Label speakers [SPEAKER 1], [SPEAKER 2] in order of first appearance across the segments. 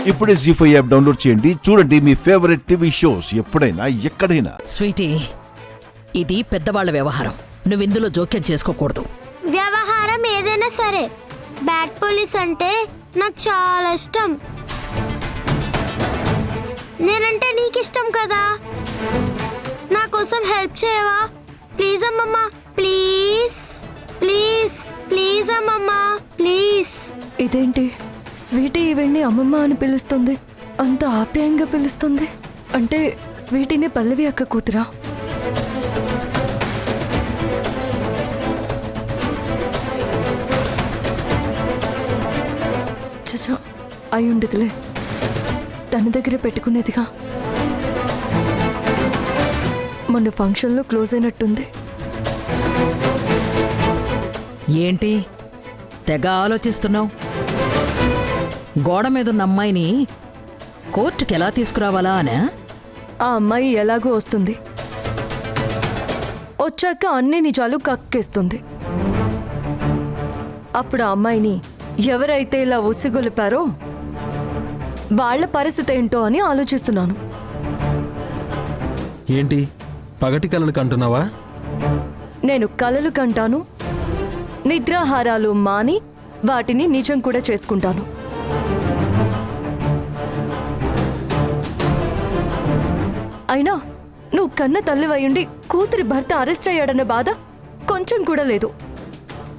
[SPEAKER 1] ఇప్పుడే జీ5 app download చేయండి. చూడండి మీ ఫేవరెట్ టీవీ షోస్ ఎప్పుడైనా ఎక్కడైనా.
[SPEAKER 2] స్వీటీ, ఇది పెద్దవాళ్ల వ్యవహారం. నువ్వు ఇందులో జోక్యం చేసుకోకూడదు.
[SPEAKER 3] వ్యవహారం ఏదైనా సరే, బ్యాడ్ పోలీస్ అంటే నాకు చాలా ఇష్టం. నేనంటే నీకు ఇష్టం కదా. నా కోసం హెల్ప్ చేయవా ప్లీజ్ అమ్మమ్మ? ప్లీజ్ ప్లీజ్ ప్లీజ్ అమ్మమ్మ ప్లీజ్.
[SPEAKER 4] ఇదేంటి స్వీటీ ఈవెంట్ని అమ్మమ్మ అని పిలుస్తుంది, అంత ఆప్యాయంగా పిలుస్తుంది. అంటే స్వీటీని పల్లవి అక్క కూతురా? చచా, అయి ఉండదులే, తన దగ్గర పెట్టుకునేదిగా. మొన్న ఫంక్షన్లో క్లోజ్ అయినట్టుంది.
[SPEAKER 2] ఏంటి తెగ ఆలోచిస్తున్నావు? గోడ మీదున్న అమ్మాయిని కోర్టుకి ఎలా తీసుకురావాలా అనే?
[SPEAKER 4] ఆ అమ్మాయి ఎలాగో వస్తుంది, వచ్చాక అన్ని నిజాలు కక్కేస్తుంది. అప్పుడు ఆ అమ్మాయిని ఎవరైతే ఇలా ఉసిగొలిపారో వాళ్ళ పరిస్థితి ఏంటో అని ఆలోచిస్తున్నాను.
[SPEAKER 5] ఏంటి పగటి కలలు కంటున్నావా?
[SPEAKER 4] నేను కలలు కంటాను, నిద్రాహారాలు మాని వాటిని నిజం కూడా చేసుకుంటాను. అయినా నువ్వు కన్న తల్లివయ్యుండి కూతురి భర్త అరెస్ట్ అయ్యాడన్న బాధ కొంచెం కూడా లేదు.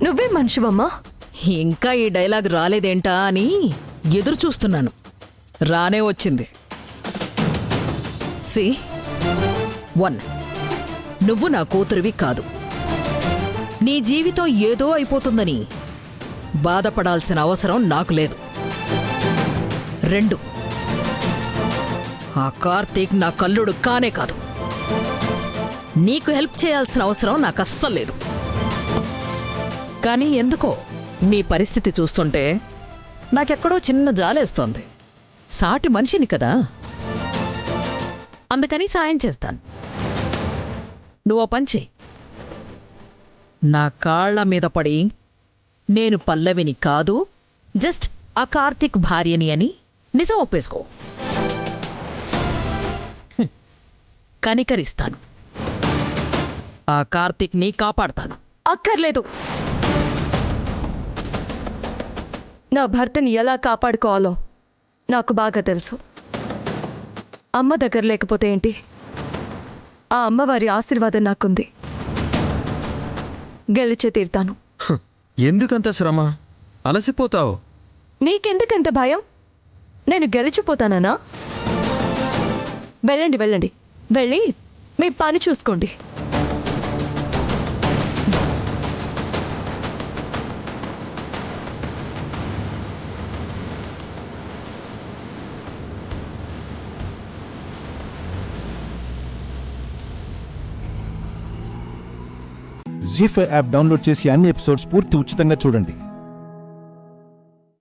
[SPEAKER 4] నువ్వే మనిషివమ్మా.
[SPEAKER 2] ఇంకా ఈ డైలాగ్ రాలేదేంటా అని ఎదురు చూస్తున్నాను. రానే వచ్చింది. సి 1, నువ్వు నా కూతురివి కాదు. నీ జీవితం ఏదో అయిపోతుందని బాధపడాల్సిన అవసరం నాకు లేదు. 2, ఆ కార్తీక్ నా కల్లుడు కానే కాదు. నీకు హెల్ప్ చేయాల్సిన అవసరం నాకు అస్సలు లేదు. కానీ ఎందుకో మీ పరిస్థితి చూస్తుంటే నాకెక్కడో చిన్న జాలేస్తోంది. సాటి మనిషిని కదా, అందుకని సాయం చేస్తాను. నువ్వు పంచి నా కాళ్ల మీద పడి నేను పల్లవిని కాదు, జస్ట్ ఆ కార్తీక్ భార్యని అని నిజం ఒప్పేసుకో. కనికరిస్తాను. ఆ కార్తీక్ని కాపాడతాను.
[SPEAKER 4] అక్కర్లేదు. నా భర్తని ఎలా కాపాడుకోవాలో నాకు బాగా తెలుసు. అమ్మ దగ్గర లేకపోతే ఏంటి, ఆ అమ్మవారి ఆశీర్వాదం నాకుంది. గెలిచే తీరుతాను.
[SPEAKER 5] ఎందుకంత శ్రమ? అలసిపోతావు.
[SPEAKER 4] నీకెందుకంత భయం? నేను గెలిచిపోతానా? వెళ్ళండి వెళ్ళండి, వెళ్ళి మీ పని చూసుకోండి.
[SPEAKER 1] జీ5 యాప్ డౌన్లోడ్ చేసి అన్ని ఎపిసోడ్స్ పూర్తి ఉచితంగా చూడండి.